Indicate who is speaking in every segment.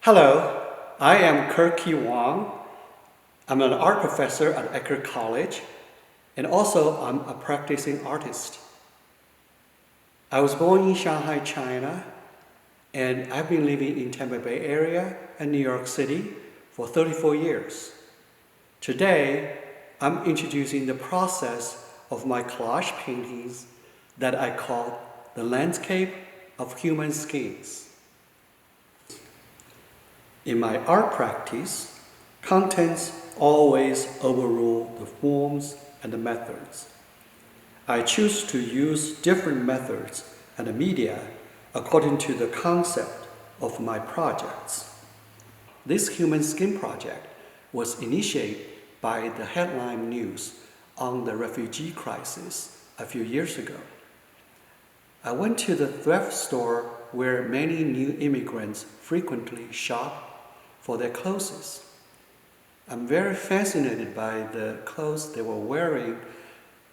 Speaker 1: Hello, I am Kirk Ke Wang. I'm an art professor at College, and also I'm a practicing artist. I was born in Shanghai, China, and I've been living in Tampa Bay area and New York City for 34 years. Today, I'm introducing the process of my collage paintings that I call the landscape of human skins. In my art practice, contents always overrule the forms and the methods. I choose to use different methods and media according to the concept of my projects. This human skin project was initiated by the headline news on the refugee crisis a few years ago. I went to the thrift store where many new immigrants frequently shop for their clothes. I'm very fascinated by the clothes they were wearing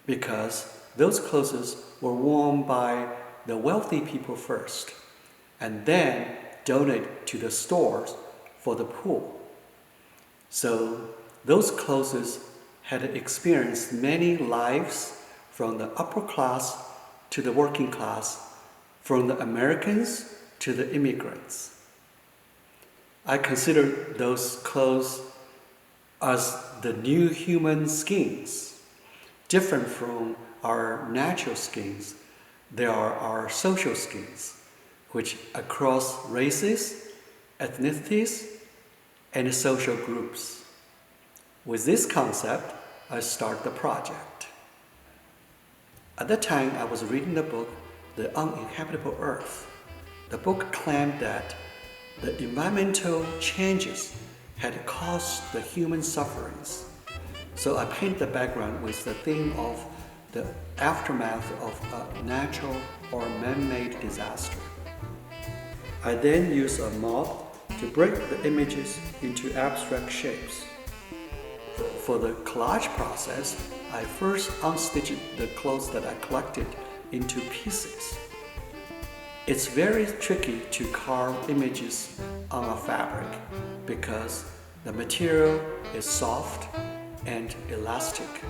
Speaker 1: because those clothes were worn by the wealthy people first and then donated to the stores for the poor. So those clothes had experienced many lives from the upper class to the working class, from the Americans to the immigrants. I consider those clothes as the new human skins, different from our natural skins. They are our social skins, which across races, ethnicities, and social groups. With this concept, I started the project. At that time, I was reading the book, The Uninhabitable Earth. The book claimed that the environmental changes had caused the human sufferings. So I paint the background with the theme of the aftermath of a natural or man-made disaster. I then use a mold to break the images into abstract shapes. For the collage process, I first unstitched the clothes that I collected into pieces. It's very tricky to carve images on a fabric because the material is soft and elastic.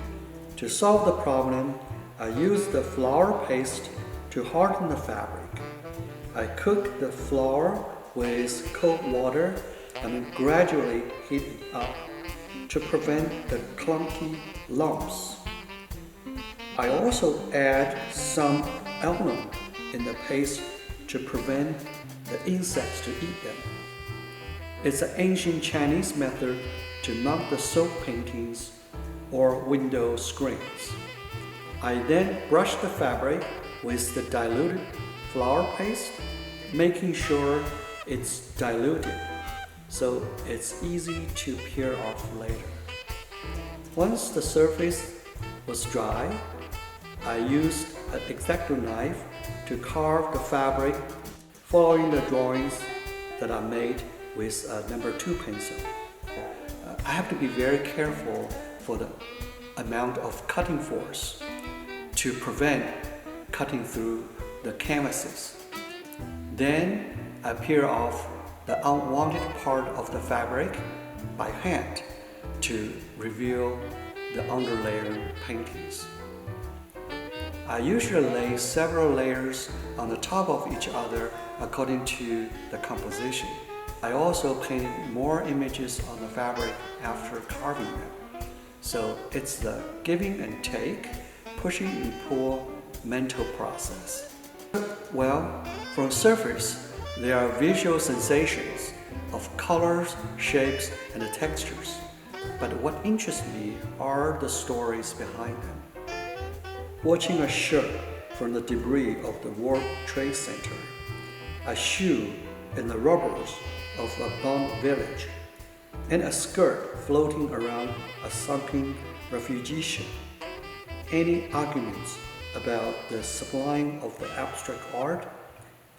Speaker 1: To solve the problem, I used the flour paste to harden the fabric. I cooked the flour with cold water and gradually heat it up to prevent the clunky lumps. I also add some alum in the paste to prevent the insects to eat them. It's an ancient Chinese method to mount the soap paintings or window screens. I then brush the fabric with the diluted flour paste, making sure it's diluted so it's easy to peel off later. Once the surface was dry, I used an X-Acto knife to carve the fabric following the drawings that I made with a number 2 pencil. I have to be very careful for the amount of cutting force to prevent cutting through the canvases. Then I peel off the unwanted part of the fabric by hand to reveal the underlayer paintings. I usually lay several layers on the top of each other according to the composition. I also painted more images on the fabric after carving them. So it's the giving and take, pushing and pull mental process. Well, from surface, there are visual sensations of colors, shapes, and the textures. But what interests me are the stories behind them. Watching a shirt from the debris of the World Trade Center, a shoe in the rubbles of a bomb village, and a skirt floating around a sunken refugee ship. Any arguments about the sublime of the abstract art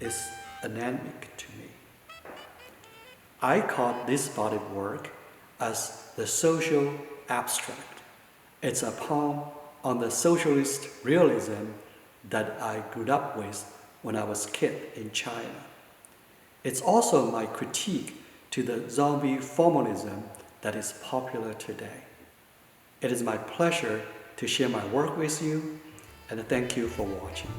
Speaker 1: is anemic to me. I call this body of work as the social abstract. It's a poem on the socialist realism that I grew up with when I was a kid in China. It's also my critique to the zombie formalism that is popular today. It is my pleasure to share my work with you, and thank you for watching.